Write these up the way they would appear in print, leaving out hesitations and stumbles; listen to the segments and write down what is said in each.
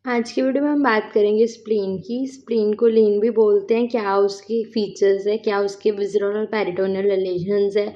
आज की वीडियो में हम बात करेंगे स्प्लीन की। स्प्लीन को लीन भी बोलते हैं। क्या उसकी फीचर्स है, क्या उसके विज़रल और पेरिटोनियल रिलेशंस है,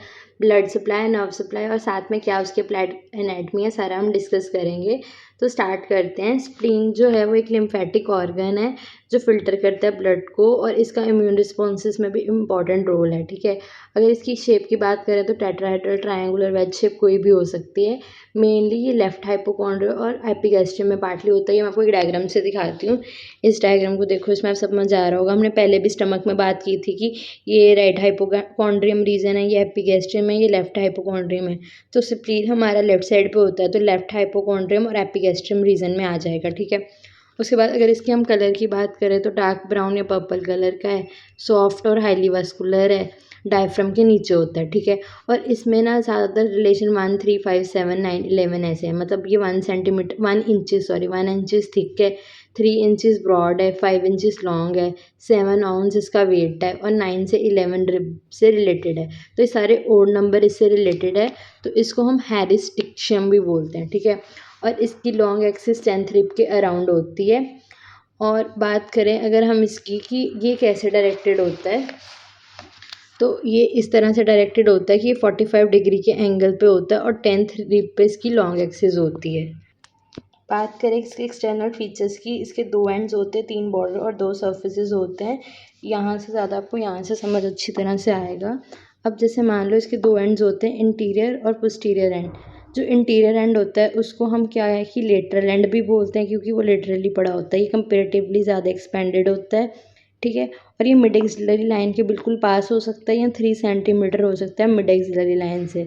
ब्लड सप्लाई, नर्व सप्लाई और साथ में क्या उसके अप्लाइड एनाटमी है, सारा हम डिस्कस करेंगे। तो स्टार्ट करते हैं। स्प्लीन जो है वो एक लिम्फेटिक ऑर्गन है जो फिल्टर करता है ब्लड को और इसका इम्यून रिस्पॉन्सेस में भी इम्पॉर्टेंट रोल है। ठीक है, अगर इसकी शेप की बात करें तो टेट्राहेड्रल, ट्रायंगुलर, वेज शेप कोई भी हो सकती है। मेनली ये लेफ्ट हाइपोकॉन्ड्रिया और एपिगैस्ट्रियम में पार्टली होता है। ये मैं आपको एक डायग्राम से दिखाती हूँ। इस डायग्राम को देखो, इसमें आप समझ आ रहा होगा। हमने पहले भी स्टमक में बात की थी कि ये राइट हाइपोकॉन्ड्रियम रीजन है, ये एपिगैस्ट्रियम है, ये लेफ्ट हाइपोकॉन्ड्रियम है। तो स्प्लीन हमारा लेफ्ट साइड पे होता है, तो लेफ्ट हाइपोकॉन्ड्रियम और एपिगैस्ट्रियम रीजन में आ जाएगा। ठीक है, उसके बाद अगर इसके हम कलर की बात करें तो डार्क ब्राउन या पर्पल कलर का है, सॉफ्ट और हाईली वास्कुलर है, डायफ्राम के नीचे होता है। ठीक है, और इसमें ना ज़्यादातर रिलेशन 1, 3, 5, 7, 9, 11 ऐसे है। मतलब ये 1 इंचज़ थिक है, 3 इंचज़ ब्रॉड है, 5 इंचज़ लॉन्ग है, 7 आउंस इसका वेट है और 9 से 11 रिब से रिलेटेड है। तो ये सारे ओड नंबर इससे रिलेटेड है, तो इसको हम हेरिस्टिक्शियम भी बोलते हैं। ठीक है, और इसकी लॉन्ग एक्सिस 10th रिब के अराउंड होती है। और बात करें अगर हम इसकी कि ये कैसे डायरेक्टेड होता है, तो ये इस तरह से डायरेक्टेड होता है कि ये 45 डिग्री के एंगल पे होता है और 10th रिब पे इसकी लॉन्ग एक्सिस होती है। बात करें इसके एक्सटर्नल फीचर्स की, इसके 2 एंड्स होते हैं, 3 बॉर्डर और 2 सर्फेसेस होते हैं। यहाँ से ज़्यादा आपको यहाँ से समझ अच्छी तरह से आएगा। अब जैसे मान लो इसके 2 एंड्स होते हैं, इंटीरियर और पोस्टीरियर एंड। जो इंटीरियर एंड होता है उसको हम क्या है कि लेटरल एंड भी बोलते हैं, क्योंकि वो लेटरली पड़ा होता है, ये कंपेरेटिवली ज़्यादा एक्सपेंडेड होता है। ठीक है, और ये मिड एक्सिलरी लाइन के बिल्कुल पास हो सकता है या 3 सेंटीमीटर हो सकता है मिड एक्सिलरी लाइन से।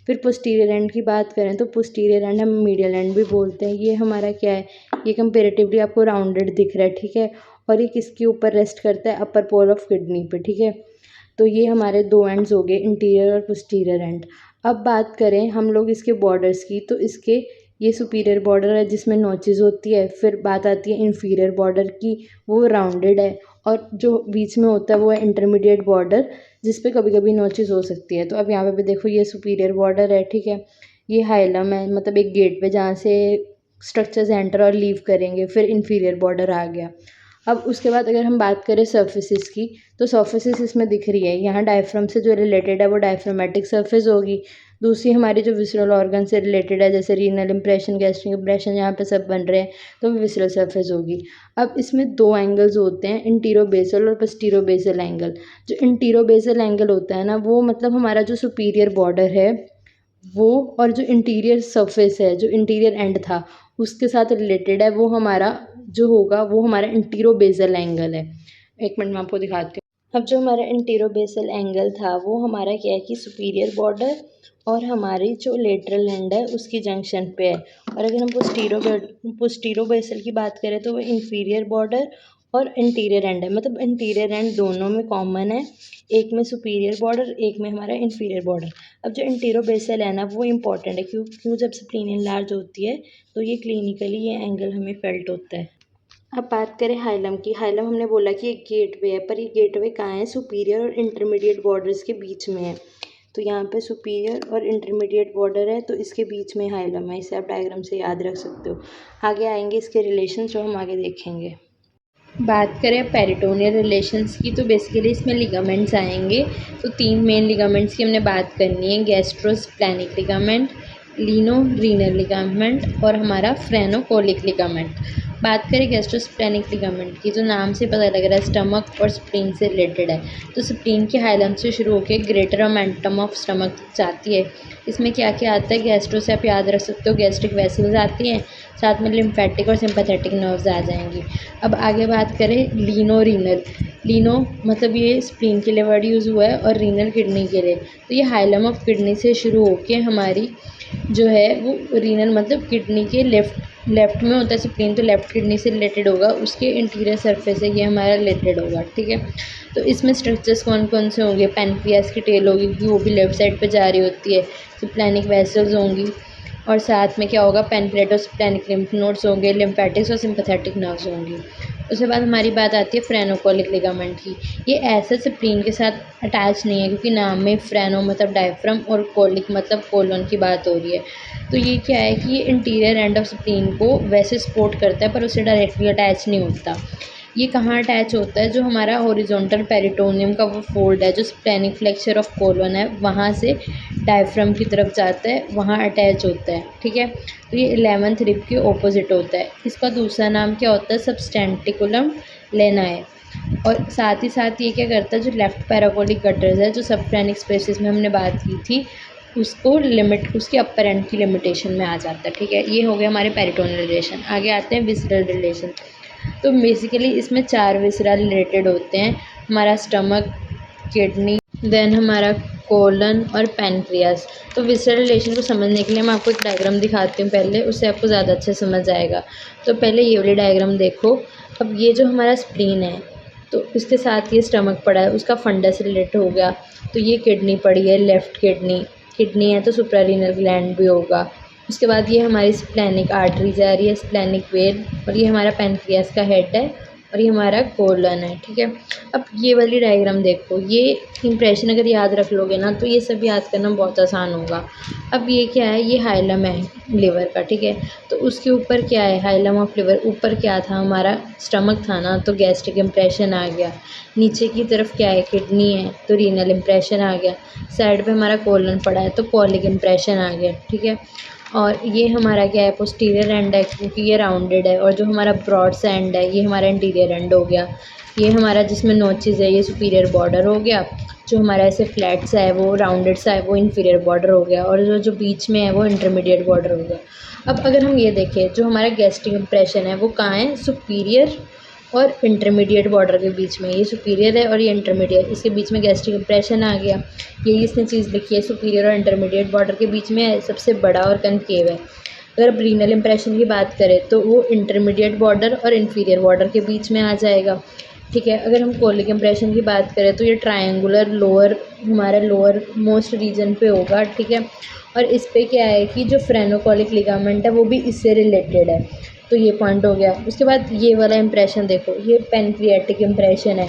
फिर पोस्टीरियर एंड की बात करें तो पोस्टीरियर एंड हम मीडियल एंड भी बोलते हैं। ये हमारा क्या है, ये कंपेरेटिवली आपको राउंडेड दिख रहा है। ठीक है, और ये किसके ऊपर रेस्ट करता है, अपर पोल ऑफ किडनी पे। ठीक है, तो ये हमारे 2 एंड्स हो गए, इंटीरियर और पोस्टीरियर एंड। अब बात करें हम लोग इसके बॉर्डर्स की, तो इसके ये सुपीरियर बॉर्डर है जिसमें नोचेस होती है। फिर बात आती है इन्फीरियर बॉर्डर की, वो राउंडेड है। और जो बीच में होता है वो है इंटरमीडिएट बॉर्डर, जिस पे कभी कभी नोचेस हो सकती है। तो अब यहाँ पे भी देखो, ये सुपीरियर बॉर्डर है। ठीक है, ये हाइलम है, मतलब एक गेट पे जहाँ से स्ट्रक्चर्स एंटर और लीव करेंगे। फिर इन्फीरियर बॉर्डर आ गया। अब उसके बाद अगर हम बात करें सर्फेसिस की, तो सर्फेसिस इसमें दिख रही है। यहाँ डायफ्राम से जो रिलेटेड है वो डायफ्रामेटिक सर्फेस होगी। दूसरी हमारी जो विसरल ऑर्गन से रिलेटेड है, जैसे रीनल इंप्रेशन, गैस्ट्रिक इंप्रेशन, यहाँ पे सब बन रहे हैं, तो विसरल सर्फेस होगी। अब इसमें 2 एंगल्स होते हैं, इंटीरोबेसल और पोस्टीरोबेसल एंगल। जो इंटीरोबेसल एंगल होता है ना, वो मतलब हमारा जो सुपीरियर बॉर्डर है वो, और जो इंटीरियर सरफेस है, जो इंटीरियर एंड था उसके साथ रिलेटेड है, वो हमारा जो होगा वो हमारा इंटीरोबेसल एंगल है। एक मिनट में आपको दिखाती हूँ। अब जो हमारा इंटीरोबेसल एंगल था वो हमारा क्या है कि सुपीरियर बॉर्डर और हमारी जो लेटरल एंड है उसकी जंक्शन पे है। और अगर हम पोस्टीरोबेसल की बात करें तो वो इंफीरियर बॉर्डर और इंटीरियर एंड है। मतलब इंटीरियर एंड दोनों में कॉमन है, एक में सुपीरियर बॉर्डर, एक में हमारा इंफीरियर बॉर्डर। अब जो इंटीरोबेसल है ना वो इंपॉर्टेंट है, क्यों जब स्प्लीन इनलार्ज होती है तो ये क्लिनिकली ये एंगल हमें फेल्ट होता है। अब बात करें हाइलम की। हाइलम हमने बोला कि एक गेटवे है, पर ये गेटवे कहाँ है, सुपीरियर और इंटरमीडिएट बॉर्डर्स के बीच में है। तो यहाँ पे सुपीरियर और इंटरमीडिएट बॉर्डर है, तो इसके बीच में हाइलम है। इसे आप डायग्राम से याद रख सकते हो। आगे आएंगे इसके रिलेशन जो हम आगे देखेंगे। बात करें पेरिटोनियल रिलेशंस की, तो बेसिकली इसमें लिगामेंट्स आएंगे। तो 3 मेन लिगामेंट्स की हमने बात करनी है, गैस्ट्रोस्प्लैनिक लिगामेंट, लीनो रीनल लिगामेंट और हमारा फ्रेनोकोलिक लिगामेंट। बात करें गैस्ट्रोस्प्लैनिक लिगामेंट की, तो नाम से पता लग रहा है स्टमक और स्प्लीन से रिलेटेड है। तो स्प्लीन के हाइलम से शुरू होकर ग्रेटर ओमेंटम ऑफ स्टमक जाती है। इसमें क्या क्या आता है, गैस्ट्रो से आप याद रख सकते हो, गैस्ट्रिक वेसल्स आती हैं, साथ में लिम्फेटिक और सिंपैथेटिक नर्व्स आ जाएंगी। अब आगे बात करें लीनो रीनल। लीनो मतलब ये स्प्लीन के लिए वर्ड यूज़ हुआ है और रीनल किडनी के लिए। तो ये हाइलम ऑफ किडनी से शुरू होके हमारी जो है वो रीनल मतलब किडनी के लेफ्ट में होता है स्प्लीन, तो लेफ्ट किडनी से रिलेटेड होगा, उसके इंटीरियर सरफेस से ये हमारा रिलेटेड होगा। ठीक है, तो इसमें स्ट्रक्चर्स कौन कौन से होंगे, पैनक्रियास की टेल होगी क्योंकि वो भी लेफ्ट साइड पे जा रही होती है, सिप्लैनिक वेसल्स होंगी और साथ में क्या होगा, पैनक्रेटोस्प्लैनिक लिम्फ नोड्स होंगे, लिम्फेटिक्स और सिंपैथेटिक नर्व्स होंगी। उसके बाद हमारी बात आती है फ्रेनोकोलिक लिगामेंट की। ये ऐसे स्प्लीन के साथ अटैच नहीं है, क्योंकि नाम में फ्रेनो मतलब डायफ्राम और कोलिक मतलब कोलन की बात हो रही है। तो ये क्या है कि ये इंटीरियर एंड ऑफ स्प्लीन को वैसे सपोर्ट करता है, पर उससे डायरेक्टली अटैच नहीं होता। ये कहाँ अटैच होता है, जो हमारा हॉरिजॉन्टल पेरिटोनियम का वो फोल्ड है, जो स्प्लेनिक फ्लेक्चर ऑफ कोलन है, वहाँ से डायफ्राम की तरफ जाता है, वहाँ अटैच होता है। ठीक है, तो ये 11th रिब के ऑपोजिट होता है। इसका दूसरा नाम क्या होता है, सबस्टेंटिकुलम लेनाए। और साथ ही साथ ये क्या करता है, जो लेफ्ट पैराकोलिक गटर्स है, जो सबफ्रेनिक स्पेसिस में हमने बात की थी, उसको लिमिट उसके अपर एंड की लिमिटेशन में आ जाता है। ठीक है, ये हो गया हमारे पेरिटोनियल रिलेशन। आगे आते हैं विसरल रिलेशन। तो बेसिकली इसमें 4 विसरा रिलेटेड होते हैं, हमारा स्टमक, किडनी, देन हमारा कोलन और पैनक्रियास। तो विसरल रिलेशन को समझने के लिए मैं आपको एक डायग्राम दिखाती हूँ पहले, उससे आपको ज़्यादा अच्छे समझ आएगा। तो पहले ये वाली डायग्राम देखो। अब ये जो हमारा स्प्लीन है, तो इसके साथ ये स्टमक पड़ा है, उसका फंडस रिलेटेड हो गया। तो ये किडनी पड़ी है, लेफ़्ट किडनी, किडनी है तो सुप्रारीनल ग्लैंड भी होगा। उसके बाद ये हमारी स्प्लेनिक आर्टरी जा रही है, स्प्लेनिक वेन, और ये हमारा पैनक्रियास का हेड है, और ये हमारा कोलन है। ठीक है, अब ये वाली डायग्राम देखो, ये इंप्रेशन अगर याद रख लोगे ना, तो ये सब याद करना बहुत आसान होगा। अब ये क्या है, ये हाइलम है लिवर का। ठीक है, तो उसके ऊपर क्या है, हाइलम ऑफ लिवर, ऊपर क्या था, हमारा स्टमक था ना, तो गैस्ट्रिक इम्प्रेशन आ गया। नीचे की तरफ क्या है, किडनी है, तो रीनल इम्प्रेशन आ गया। साइड पे हमारा कोलन पड़ा है, तो कॉलिक इम्प्रेशन आ गया। ठीक है, और ये हमारा क्या है, पोस्टीरियर एंड है, क्योंकि ये राउंडेड है। और जो हमारा ब्रॉड सा एंड है, ये हमारा इंटीरियर एंड हो गया। ये हमारा जिसमें नोचेस है, ये सुपीरियर बॉर्डर हो गया। जो हमारा ऐसे फ्लैट सा है, वो राउंडेड सा है, वो इन्फीरियर बॉर्डर हो गया। और जो जो बीच में है, वो इंटरमीडिएट बॉर्डर हो गया। अब अगर हम ये देखें, जो हमारा गैस्ट्रिक इम्प्रेशन है, वो कहाँ है, सुपीरियर और इंटरमीडिएट बॉर्डर के बीच में। ये सुपीरियर है और ये इंटरमीडिएट, इसके बीच में गैस्ट्रिक इम्प्रेशन आ गया। यही इसने चीज़ लिखी है, सुपीरियर और इंटरमीडिएट बॉर्डर के बीच में है, सबसे बड़ा और कनकेव है। अगर अब रीनल इम्प्रेशन की बात करें, तो वो इंटरमीडिएट बॉर्डर और इन्फीरियर बॉर्डर के बीच में आ जाएगा। ठीक है, अगर हम कोलिक इम्प्रेशन की बात करें, तो ये ट्रायंगुलर लोअर, हमारे लोअर मोस्ट रीजन पे होगा। ठीक है, और इस पे क्या है कि जो फ्रेनोकोलिक लिगामेंट है, वो भी इससे रिलेटेड है। तो ये पॉइंट हो गया। उसके बाद ये वाला इम्प्रेशन देखो, ये पैनक्रियाटिक इम्प्रेशन है।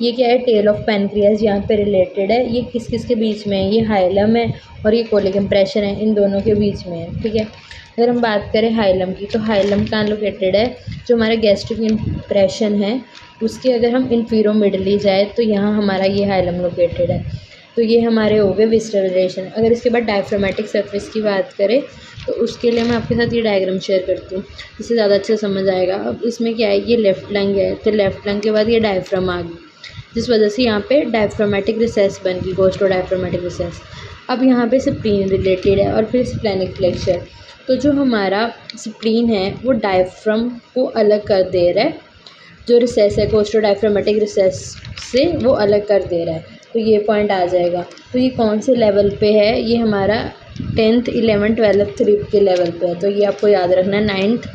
ये क्या है, टेल ऑफ पैनक्रियास यहाँ पे रिलेटेड है। ये किस किस के बीच में है, ये हाइलम है और ये कोलिक इम्प्रेशन है, इन दोनों के बीच में है। ठीक है, अगर हम बात करें हाइलम की, तो हाइलम कहाँ लोकेटेड है, जो हमारा गैस्ट्रिक इम्प्रेशन है, उसके अगर हम इन्फीरो मिडली जाए, तो यहाँ हमारा ये हाइलम लोकेटेड है। तो ये हमारे हो गए विस्टरल रिलेशन। अगर इसके बाद डायफ्रामेटिक सर्फेस की बात करें, तो उसके लिए मैं आपके साथ ये डायग्राम शेयर करती हूँ, इससे ज़्यादा अच्छा समझ आएगा। अब इसमें क्या है, ये लेफ्ट लंग है, तो लेफ्ट लंग के बाद ये डायफ्राम आ गई, जिस वजह से यहाँ पे डायफ्रामेटिक रिसेस बन गई, गोस्टो डायफ्रामेटिक रिसेस। अब यहाँ पे स्प्लीन रिलेटेड है और फिर स्प्लेनिक फ्लेक्चर। तो जो हमारा स्प्लीन है, वो डायफ्राम को अलग कर दे रहा है, जो रिसेस है कोस्टो डायफ्रामेटिक रिसेस से, वो अलग कर दे रहा है। तो ये पॉइंट आ जाएगा। तो ये कौन से लेवल पे है, ये हमारा 10th 11th 12th रिब के लेवल पे है। तो ये आपको याद रखना है, 9th,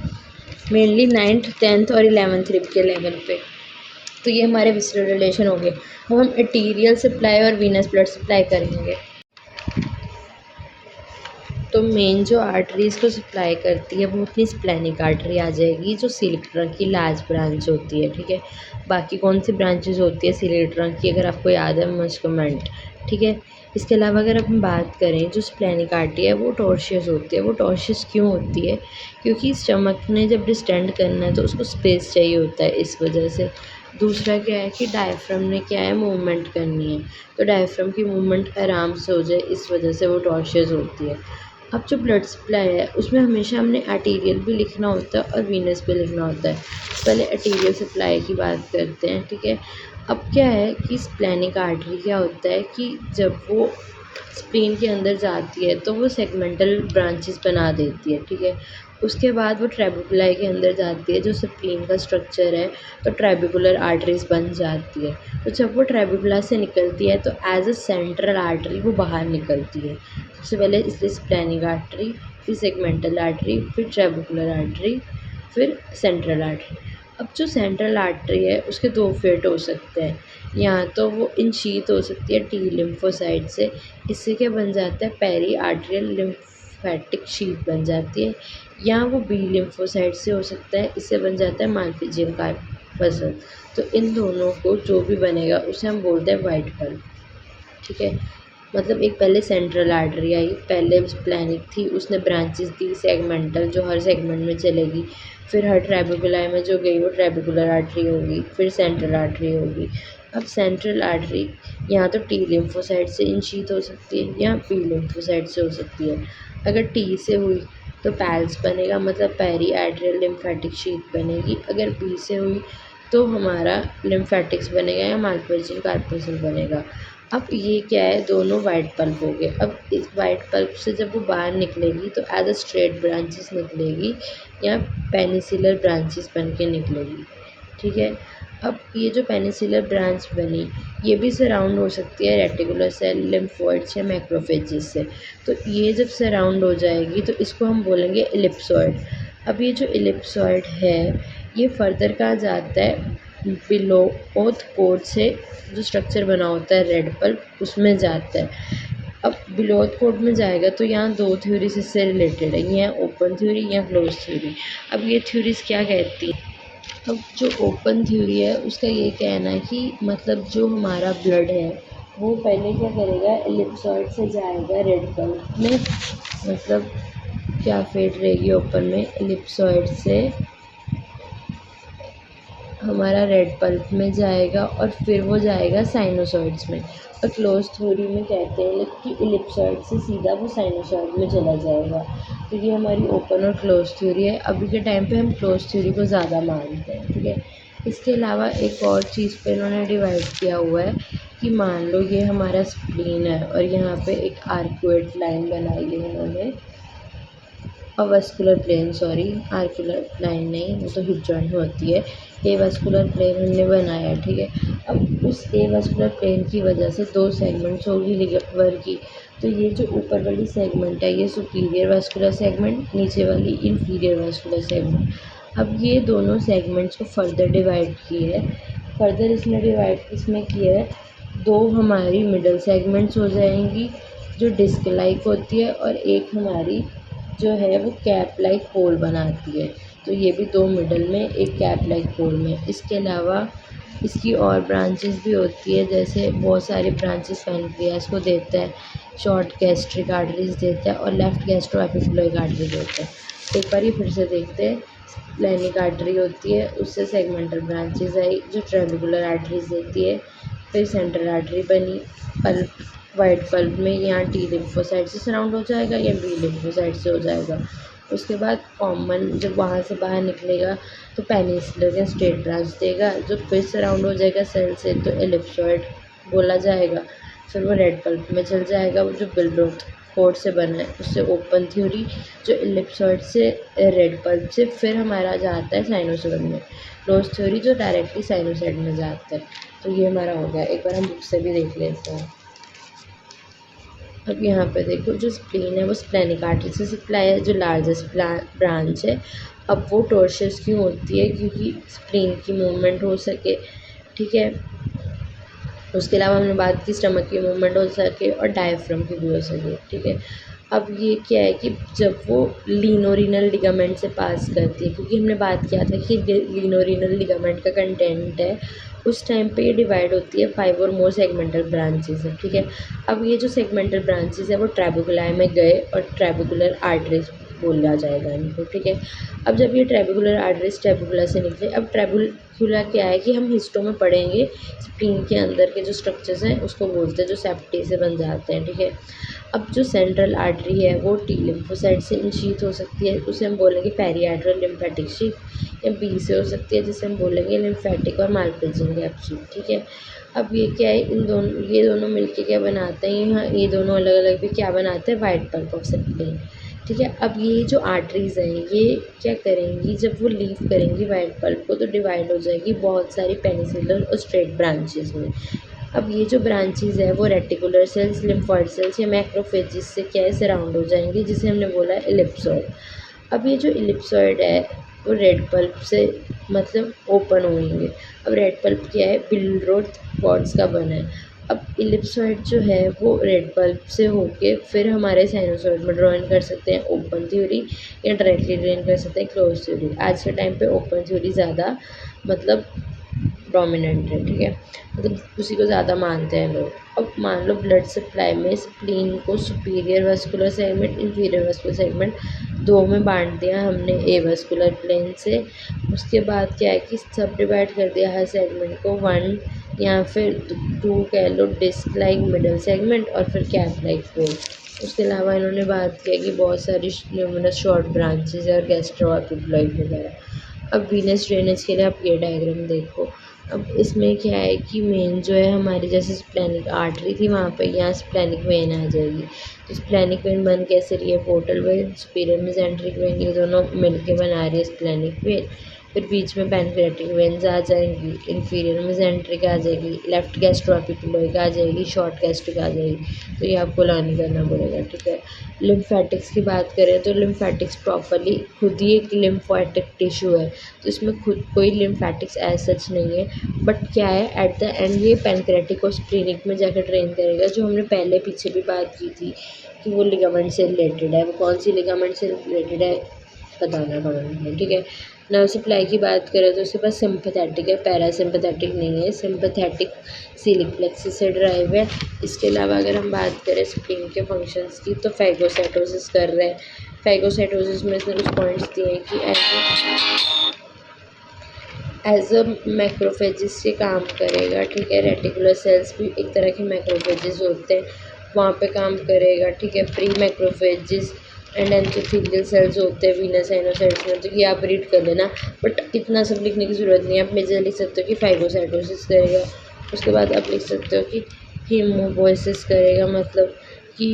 मेनली 9th 10th और 11th रिब के लेवल पे। तो ये हमारे विसरल रिलेशन हो गए। अब हम आर्टीरियल सप्लाई और वीनस ब्लड सप्लाई करेंगे। तो मेन जो आर्टरीज़ को सप्लाई करती है, वो अपनी स्प्लेनिक आर्टरी आ जाएगी, जो सिलिक ट्रंक की लार्ज ब्रांच होती है। ठीक है, बाकी कौन सी ब्रांचेज होती है सिलिक ट्रंक की, अगर आपको याद है मस्ट कमेंट। ठीक है, इसके अलावा अगर हम बात करें, जो स्प्लेनिक आर्टरी है, वो टॉर्शियस होती है। वो टॉर्शियस क्यों होती है, क्योंकि स्टमक ने जब डिस्टेंड करना है, तो उसको स्पेस चाहिए होता है, इस वजह से। दूसरा क्या है कि डायफ्राम ने क्या है, मूवमेंट करनी है, तो डायफ्राम की मूवमेंट आराम से हो जाए, इस वजह से वो टॉर्शियस होती है। अब जो ब्लड सप्लाई है, उसमें हमेशा हमने आर्टीरियल भी लिखना होता है और वीनस भी लिखना होता है। पहले आर्टीरियल सप्लाई की बात करते हैं। ठीक है, अब क्या है कि स्प्लेनिक आर्टरी क्या होता है कि जब वो स्प्लीन के अंदर जाती है, तो वो सेगमेंटल ब्रांचेस बना देती है। ठीक है, उसके बाद वो ट्रेबिकुलाई के अंदर जाती है, जो स्प्लीन का स्ट्रक्चर है, तो ट्रेबिकुलर आर्टरीज बन जाती है। तो जब वो ट्रेबिकुला से निकलती है, तो एज अ सेंट्रल आर्टरी वो बाहर निकलती है। सबसे पहले इसलिए स्प्लेनिक आर्टरी, फिर सेगमेंटल आर्टरी, फिर ट्रेबिकुलर आर्टरी, फिर सेंट्रल आर्टरी। अब जो सेंट्रल आर्टरी है, उसके 2 फेट हो सकते हैं, या तो वो इनशीथ हो सकती है टी लिम्फोसाइट से, इससे क्या बन जाता है, पेरी आर्टरियल लिम्फेटिक शीथ बन जाती है, या वो बी लिम्फोसाइट से हो सकता है, इससे बन जाता है मालफिजियम कार्प। पसंद। तो इन दोनों को जो भी बनेगा उसे हम बोलते हैं वाइट पल्प, ठीक है। मतलब एक पहले सेंट्रल आर्टरी आई, पहले स्प्लेनिक थी, उसने ब्रांचेस दी सेगमेंटल जो हर सेगमेंट में चलेगी, फिर हर ट्रैबिकुलाई में जो गई वो ट्रैबिकुलर आर्टरी होगी, फिर सेंट्रल आर्टरी होगी। अब सेंट्रल आर्टरी यहाँ तो टी लिम्फोसाइट से इनिशिएट हो सकती है या पी लिम्फोसाइट से हो सकती है। अगर टी से हुई तो पैल्स बनेगा, मतलब पेरी आर्टेरियल लिम्फेटिक शीथ बनेगी। अगर बी से हुई तो हमारा लिम्फेटिक्स बनेगा या माल्पोजिन कार्पोसल बनेगा। अब ये क्या है, दोनों वाइट पल्प हो गए। अब इस वाइट पल्प से जब वो बाहर निकलेगी तो एज अ स्ट्रेट ब्रांचेस निकलेगी या पेनिसिलर ब्रांचेस बन के निकलेगी, ठीक है। अब ये जो पेनिसिलर ब्रांच बनी ये भी सराउंड हो सकती है रेटिकुलर सेल, लिम्फोइड्स या मैक्रोफेजेस से। तो ये जब सराउंड हो जाएगी तो इसको हम बोलेंगे इलिप्सॉइड। अब ये जो इलिप्सॉइड है ये फर्दर कहाँ जाता है, बिलो ओथ कोड से जो स्ट्रक्चर बना होता है रेड पल्प उसमें जाता है। अब बिलोथ कोड में जाएगा तो यहाँ दो थ्योरीज इससे रिलेटेड है, ये ओपन थ्योरी या क्लोज थ्योरी। अब ये थ्योरीज क्या कहती हैं, अब जो ओपन थ्योरी है उसका ये कहना है कि मतलब जो हमारा ब्लड है वो पहले क्या करेगा, एलिप्सॉइड से जाएगा रेड पल्प में, मतलब क्या फेट रहेगी ओपन में, एलिप्सॉइड से हमारा रेड पल्प में जाएगा और फिर वो जाएगा साइनोसॉइड्स में। और क्लोज थ्योरी में कहते हैं कि इलिप्सॉइड से सीधा वो साइनोसॉइड में चला जाएगा। तो ये हमारी ओपन और क्लोज थ्योरी है। अभी के टाइम पे हम क्लोज थ्योरी को ज़्यादा मानते हैं, ठीक है। इसके अलावा एक और चीज़ पे इन्होंने डिवाइड किया हुआ है कि मान लो ये हमारा स्प्लीन है और यहाँ पे एक आर्कुएट लाइन बनाई है इन्होंने, अवस्कुलर प्लेन, सॉरी आर्कुलर लाइन नहीं, वो तो हिप जॉइंट में होती है। ए वस्कुलर प्लेन हमने बनाया है, ठीक है। अब उस ए वस्कुलर प्लेन की वजह से दो सेगमेंट्स होगी लिवर की। तो ये जो ऊपर वाली सेगमेंट है ये सुपीरियर वस्कुलर सेगमेंट, नीचे वाली इंफीरियर वस्कुलर सेगमेंट। अब ये दोनों सेगमेंट्स को फर्दर डिवाइड किए है, फर्दर इसमें डिवाइड इसमें किया है, दो हमारी मिडल सेगमेंट्स हो जाएंगी जो डिस्क लाइक होती है और एक हमारी जो है वो कैप लाइक होल बनाती है। तो ये भी दो मिडल में एक कैप लाइक होल में। इसके अलावा इसकी और ब्रांचेस भी होती है, जैसे बहुत सारे ब्रांचेस पैनक्रियास को देता है, शॉर्ट गैस्ट्रिक आर्टरीज देता है और लेफ्ट गैस्ट्रो एपिफिलोइक आर्टरी देता है। एक बार ये फिर से देखते हैं, स्प्लेनिक आर्टरी होती है, उससे सेगमेंटल ब्रांचेस आई जो ट्रेबिकुलर आर्टरीज देती है, फिर सेंट्रल आर्टरी बनी पल्प, वाइट पल्प में यहाँ टी लिम्फोसाइट से सराउंड हो जाएगा या बी लिम्फोसाइट से हो जाएगा। उसके बाद कॉमन जब वहाँ से बाहर निकलेगा तो पेनिसिलर या स्ट्रेट ब्रांच देगा जो फिर सराउंड हो जाएगा सेल से, तो एलिप्सॉइड बोला जाएगा। फिर वो रेड पल्प में चल जाएगा, वो जो बिलरोथ कोड से बना है उससे ओपन थ्योरी, जो एलिप्सॉइड से रेड पल्प से फिर हमारा जाता है साइनोसॉइड में, क्लोज थ्योरी जो डायरेक्टली साइनोसॉइड में जाता है। तो ये हमारा हो गया। एक बार हम बुक से भी देख लेते हैं। अब यहाँ पे देखो जो स्प्लीन है वो स्प्लेनिक आर्टरी से सप्लाई है, जो लार्जेस्ट ब्रांच है। अब वो टॉर्शस क्यों होती है, क्योंकि स्प्लीन की मूवमेंट हो सके, ठीक है। उसके अलावा हमने बात की स्टमक की मूवमेंट हो सके और डायफ्राम की भी हो सके, ठीक है। अब ये क्या है कि जब वो लीनोरिनल लिगामेंट से पास करती है, क्योंकि हमने बात किया था कि लीनोरिनल लिगामेंट का कंटेंट है, उस टाइम पे ये डिवाइड होती है 5 और मोर सेगमेंटल ब्रांचेस है, ठीक है। अब ये जो सेगमेंटल ब्रांचेस है वो ट्रैबिकुलाई में गए और ट्रैबिकुलर आर्टरीज बोला जाएगा इनको, ठीक है। अब जब ये ट्रैबिकुलर आर्टरीज ट्रैबिकुला से निकले, अब ट्रैबिकुला क्या है कि हम हिस्टो में पढ़ेंगे, स्प्लीन के अंदर के जो स्ट्रक्चर्स हैं उसको बोलते हैं जो सेप्टी से बन जाते हैं, ठीक है। अब जो सेंट्रल आर्टरी है वो टी लिम्फोसाइट से इनिशिएट हो सकती है, उसे हम बोलेंगे पेरी आर्टरियल लिम्फेटिक शीथ, या बी से हो सकती है जिसे हम बोलेंगे लिम्फेटिक और माल्पोजिन गैप शीथ, ठीक है। अब ये क्या है, इन दोनों ये दोनों मिलके क्या बनाते हैं, यहाँ ये दोनों अलग अलग भी क्या बनाते हैं, वाइट पल्प ऑफ स्प्लीन, ठीक है। अब ये जो आर्टरीज़ हैं ये क्या करेंगी, जब वो लीव करेंगी वाइट पल्प को तो डिवाइड हो जाएगी बहुत सारी पेनिसिलर और स्ट्रेट ब्रांचेस में। अब ये जो ब्रांचेस है वो रेटिकुलर सेल्स, लिम्फॉइड सेल्स या मैक्रोफेजेस से क्या है सराउंड हो जाएंगी, जिसे हमने बोला इलिप्सॉइड। अब ये जो इलिप्सॉइड है वो रेड पल्प से मतलब ओपन होंगे। अब रेड पल्प क्या है, बिलरोथ कॉर्ड्स का बना है। अब इलिप्सॉइड जो है वो रेड पल्प से होके फिर हमारे साइनोसॉइड में ड्रॉइन कर सकते हैं ओपन थ्योरी, या डायरेक्टली ड्रेन कर सकते हैं क्लोज थ्योरी। आज के टाइम पे ओपन थ्योरी ज़्यादा मतलब डोमिनेंट है, ठीक है, मतलब उसी को ज़्यादा मानते हैं लोग। अब मान लो ब्लड सप्लाई में स्प्लीन को superior vascular segment, inferior vascular segment दो में बांट दिया हमने ए वस्कुलर प्लेन से। उसके बाद क्या है कि सब डिवाइड कर दिया हर सेगमेंट को, वन या फिर टू कह लो डिस्क लाइक मिडल सेगमेंट और फिर कैप लाइक फोर। उसके अलावा इन्होंने बात किया कि बहुत सारी न्यूमरस शॉर्ट ब्रांचेज और गैस्ट्रोएपिब्लॉइड वगैरह। अब वीनस ड्रेनेज के लिए आप ये डायग्राम देखो। अब इसमें क्या है कि मेन जो है हमारी जैसे स्प्लेनिक आर्टरी थी वहाँ पे यहाँ स्प्लेनिक वेन आ जाएगी। तो स्प्लेनिक वेन बन कैसे रही है, portal vein superior mesenteric when ये दोनों मिलके बना रही है स्प्लेनिक वेन। फिर बीच में पैनक्रेटिक वेन्स आ जाएंगी, इंफीरियर मेसेंट्रिक आ जाएगी, लेफ्ट गैस्ट्रोएपिकुलोइक आ जाएगी, शॉर्ट गैस्ट्रिक आ जाएगी। तो ये आपको लर्न करना पड़ेगा, ठीक है। लिम्फेटिक्स की बात करें तो लिम्फेटिक्स प्रॉपरली खुद ही एक लिम्फेटिक टिश्यू है, तो इसमें खुद कोई लिम्फेटिक्स एज सच नहीं है। बट क्या है एट द एंड ये पैनक्रेटिक और स्प्लीनिक में जाकर ट्रेन करेगा, जो हमने पहले पीछे भी बात की थी कि वो लिगामेंट से रिलेटेड है। वो कौन सी लिगामेंट से रिलेटेड है बताना पड़ेगा, ठीक है। नर्व सप्लाई की बात करें तो उसके पास सिंपैथेटिक है, पैरासिम्पैथेटिक नहीं है। सिंपैथेटिक सीलिक प्लेक्सस से ड्राइव है। इसके अलावा अगर हम बात करें स्प्लीन के फंक्शंस की तो फैगोसाइटोसिस कर रहे हैं। फैगोसाइटोसिस में इसने कुछ पॉइंट्स दिए हैं कि एज अ मैक्रोफेजिस से काम करेगा, ठीक है। रेटिकुलर सेल्स भी एक तरह के मैक्रोफेजिस होते हैं, वहाँ पे काम करेगा, ठीक है। प्री मैक्रोफेजिस एंड एंथोथेलियल सेल्स होते हैं वीनस साइनोसाइड्स में, तो ये आप रीड कर लेना। बट इतना सब लिखने की ज़रूरत नहीं है, आप मेजर लिख सकते हो कि फाइगोसाइटोसिस करेगा। उसके बाद आप लिख सकते हो कि हीमोपोइसिस करेगा, मतलब कि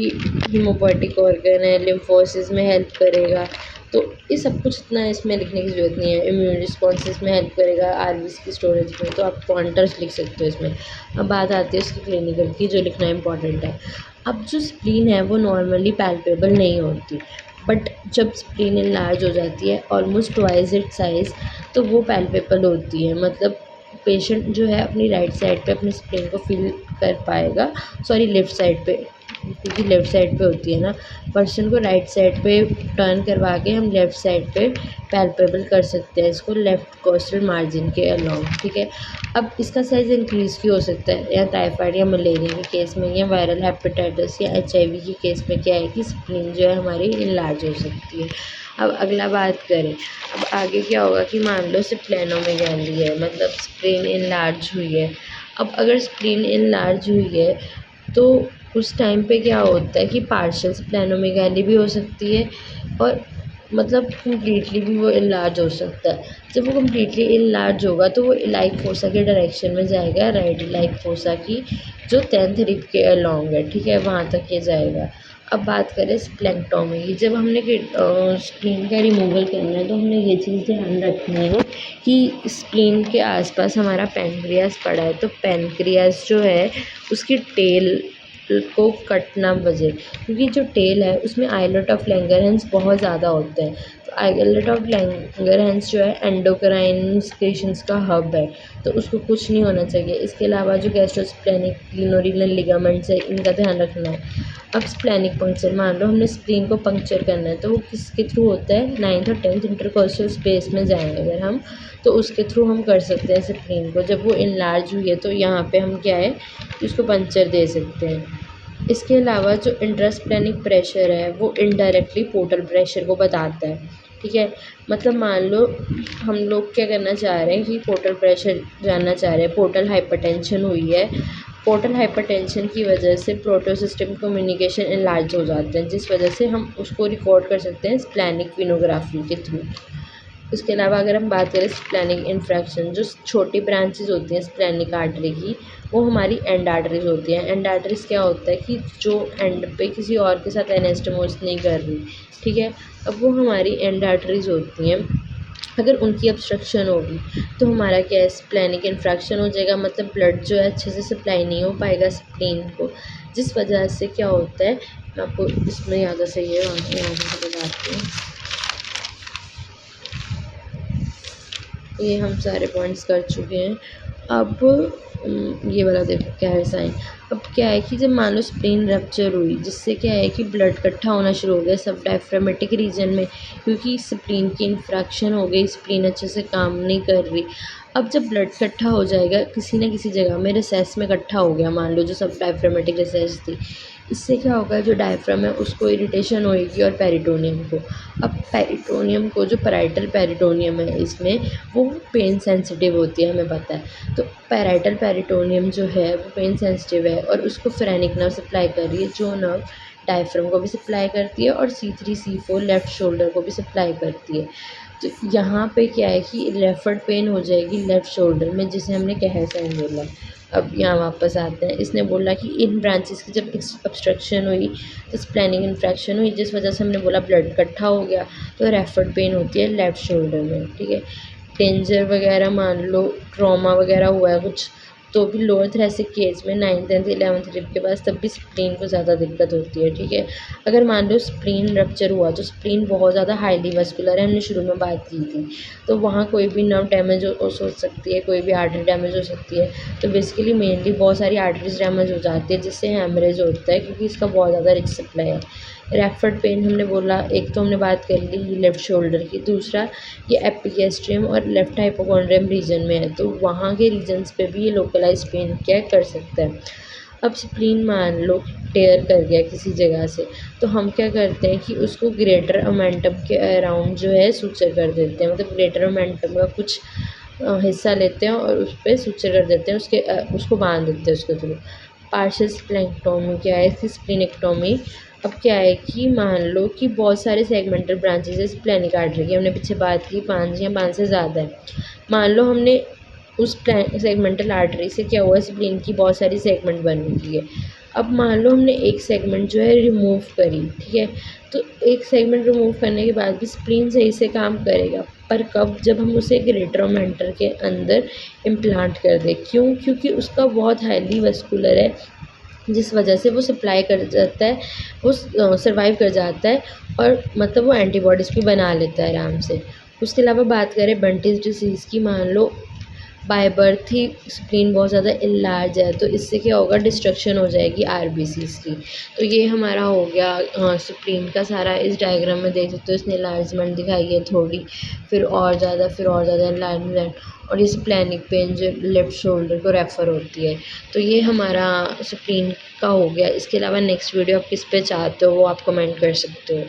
हीमोपोइटिक ऑर्गन है, लिम्फोसिस में हेल्प करेगा। तो ये सब कुछ इतना इसमें लिखने की ज़रूरत नहीं है। इम्यून रिस्पॉन्स में हेल्प करेगा, आरबीसी की स्टोरेज में, तो आप पॉइंटर्स लिख सकते हो इसमें। अब बात आती है उसकी क्लिनिकल की, जो लिखना इंपॉर्टेंट है। अब जो स्प्लीन है वो नॉर्मली पैल्पेबल नहीं होती, बट जब स्प्लीन इनलार्ज हो जाती है ऑलमोस्ट ट्वाइस इट्स साइज़, तो वो पैल्पेबल होती है। मतलब पेशेंट जो है अपनी राइट साइड पे अपनी स्प्लीन को फील कर पाएगा, सॉरी लेफ़्ट साइड पे, क्योंकि लेफ़्ट साइड पे होती है ना। पर्सन को राइट साइड पे टर्न करवा के हम लेफ़्ट साइड पे पैल्पेबल कर सकते हैं इसको, लेफ़्ट कोस्टल मार्जिन के अलोंग, ठीक है। अब इसका साइज़ इंक्रीज़ क्यों हो सकता है, या टाइफाइड या मलेरिया के केस में, या वायरल हेपेटाइटिस या HIV के केस में क्या है कि स्प्लीन जो है हमारी इनलार्ज हो सकती है। अब अगला बात करें, अब आगे क्या होगा कि मान लो स्प्लेनोमेगाली है, मतलब स्प्लीन इनलार्ज हुई है। अब अगर स्प्लीन इनलार्ज हुई है तो उस टाइम पे क्या होता है कि पार्शियल स्प्लेनोमेगाली भी हो सकती है, और मतलब कम्प्लीटली भी वो इनलार्ज हो सकता है। जब वो कम्प्लीटली इनलार्ज होगा तो वो इलाइक फोसा के डायरेक्शन में जाएगा, राइट इलाइक फोसा की, जो 10th रिब के अलॉन्ग है, ठीक है, वहाँ तक ये जाएगा। अब बात करें स्प्लेंक्टोमी की, जब हमने स्प्लीन का रिमूवल करना है तो हमने ये चीज़ ध्यान रखनी है कि स्प्लीन के आसपास हमारा पैनक्रियास पड़ा है, तो पैनक्रियास जो है उसकी टेल को कट ना बजे, क्योंकि जो टेल है उसमें आइलेट ऑफ लैंगरहैंस बहुत ज़्यादा होते हैं। तो आइलेट ऑफ लैंगरहैंस जो है एंडोक्राइन सेक्रेशंस का हब है, तो उसको कुछ नहीं होना चाहिए। इसके अलावा जो गैस्ट्रोस्प्लेनिक ग्लिनोरिनल लिगामेंट्स है इनका ध्यान रखना है। अब स्प्लेनिक पंक्चर, मान लो हमने स्प्लीन को पंक्चर करना है, तो वो किसके थ्रू होता है, 9th और 10th इंटरकोस्टल स्पेस में जाएंगे अगर हम, तो उसके थ्रू हम कर सकते हैं स्प्लीन को। जब वो इनलार्ज हुई है तो यहाँ पे हम क्या है कि उसको पंक्चर दे सकते हैं। इसके अलावा जो इंट्रास्प्लेनिक प्रेशर है वो इनडायरेक्टली पोर्टल प्रेशर को बताता है, ठीक है। मतलब मान लो हम लोग क्या करना चाह रहे हैं कि पोर्टल प्रेशर जानना चाह रहे हैं, पोर्टल हाइपरटेंशन हुई है, पोर्टल हाइपरटेंशन की वजह से प्रोटोसिस्टम कम्युनिकेशन इनलार्ज हो जाते हैं, जिस वजह से हम उसको रिकॉर्ड कर सकते हैं स्प्लेनिक विनोग्राफी के थ्रू। उसके अलावा अगर हम बात करें स्प्लेनिक इन्फ्रैक्शन, जो छोटी ब्रांचेज होती हैं स्प्लेनिक आर्टरी की, वो हमारी एंड आर्टरीज होती हैं। एंड आर्टरीज क्या होता है कि जो एंड पे किसी और के साथ एनास्टोमोस नहीं कर रही, ठीक है। अब वो हमारी एंड आर्टरीज होती हैं, अगर उनकी ऑब्स्ट्रक्शन होगी तो हमारा क्या है स्प्लेनिक इन्फ्रैक्शन हो जाएगा, मतलब ब्लड जो है अच्छे से सप्लाई नहीं हो पाएगा स्प्लीन को, जिस वजह से क्या होता है, मैं आपको इसमें यहाँ से ये यहाँ से बताती हूँ। ये हम सारे पॉइंट्स कर चुके हैं। अब ये वाला देखो क्या है साइन। अब क्या है कि जब मान लो स्प्लीन रप्चर हुई, जिससे क्या है कि ब्लड इकट्ठा होना शुरू हो गया सब डायफ्रामेटिक रीजन में, क्योंकि स्प्लीन की इन्फ्रैक्शन हो गई, स्प्लीन अच्छे से काम नहीं कर रही। अब जब ब्लड इकट्ठा हो जाएगा किसी न किसी जगह में, रिसेस में इकट्ठा हो गया मान लो, जो सब डायफ्रामेटिक रिसेस थी, इससे क्या होगा, जो डायफ्राम है उसको इरिटेशन होएगी और पेरिटोनियम को। अब पेरिटोनियम को, जो पैराइटल पेरिटोनियम है इसमें, वो पेन सेंसिटिव होती है, हमें पता है। तो पैराइटल पेरिटोनियम जो है वो पेन सेंसिटिव है और उसको फ्रेनिक नर्व सप्लाई कर रही है, जो नर्व डायफ्राम को भी सप्लाई करती है और C3 C4 लेफ़्ट शोल्डर को भी सप्लाई करती है। तो यहाँ पे क्या है कि रेफर्ड पेन हो जाएगी लेफ़्ट शोल्डर में, जिसे हमने कहर साइन बोला। अब यहाँ वापस आते हैं, इसने बोला कि इन ब्रांचेस की जब ऑब्स्ट्रक्शन हुई तो स्प्लैनिक इन्फेक्शन हुई, जिस वजह से हमने बोला ब्लड इकट्ठा हो गया, तो रेफर्ड पेन होती है लेफ़्ट शोल्डर में। ठीक है, डेंजर वगैरह मान लो ट्रॉमा वगैरह हुआ है कुछ, तो भी लोअर थोरेसिक केस में 9th 10th 11th रिप के बाद तब भी स्प्लीन को ज़्यादा दिक्कत होती है। ठीक है, अगर मान लो स्प्लीन रप्चर हुआ तो स्प्लीन बहुत ज़्यादा हाईली वस्कुलर है, हमने शुरू में बात की थी, तो वहाँ कोई भी नर्व डैमेज हो सकती है, कोई भी आर्टरी डैमेज हो सकती है। तो बेसिकली मेनली बहुत सारी आर्टरीज डैमेज हो जाती है, जिससे हेमरेज होता है, क्योंकि इसका बहुत ज़्यादा रिच सप्लाई है। रेफर्ड पेन हमने बोला, एक तो हमने बात कर ली लेफ़्ट शोल्डर की, दूसरा ये एपिगैस्ट्रियम और लेफ़्ट हाइपोकॉन्ड्रियम रीजन में है, तो वहाँ के रीजन्स पे भी ये लोकलाइज पेन क्या कर सकता है। अब स्प्लीन मान लो टेयर कर गया किसी जगह से, तो हम क्या करते हैं कि उसको ग्रेटर ओमेंटम के अराउंड जो है सूचर कर देते हैं, मतलब ग्रेटर ओमेंटम का कुछ हिस्सा लेते हैं और उस पर सूचर कर देते हैं, उसको बांध देते हैं उसके थ्रू। पार्शियल स्प्लेनेक्टोमी क्या है, इसकी स्प्लीनेक्टोमी। अब क्या है कि मान लो कि बहुत सारे सेगमेंटल ब्रांचेज है स्प्लेनिक आर्टरी की, हमने पीछे बात की 5 या 5 से ज़्यादा है। मान लो हमने उस सेगमेंटल आर्टरी से क्या हुआ, स्प्लीन की बहुत सारी सेगमेंट बन गई है। अब मान लो हमने एक सेगमेंट जो है रिमूव करी, ठीक है, तो एक सेगमेंट रिमूव करने के बाद भी स्प्लीन सही से काम करेगा, पर कब, जब हम उसे ग्रेटर ओमेंटल के अंदर इम्प्लांट कर दें। क्यों? क्योंकि उसका बहुत हाईली वस्कुलर है, जिस वजह से वो सप्लाई कर जाता है, वो सर्वाइव कर जाता है और मतलब वो एंटीबॉडीज़ भी बना लेता है आराम से। उसके अलावा बात करें बंटिस डिसीज़ की, मान लो बाय बर्थ ही स्प्लीन बहुत ज़्यादा इनलार्ज है, तो इससे क्या होगा, डिस्ट्रक्शन हो जाएगी आरबीसीज़ की। तो ये हमारा हो गया स्प्लीन का सारा। इस डायग्राम में देख सकते हो इसने इनलार्जमेंट दिखाई है थोड़ी, फिर और ज़्यादा इनलार्जमेंट, और ये स्प्लेनिक पेन जो लेफ़्ट शोल्डर को रेफ़र होती है। तो ये हमारा स्प्लीन का हो गया। इसके अलावा नेक्स्ट वीडियो आप किस पे चाहते हो वो आप कमेंट कर सकते हो।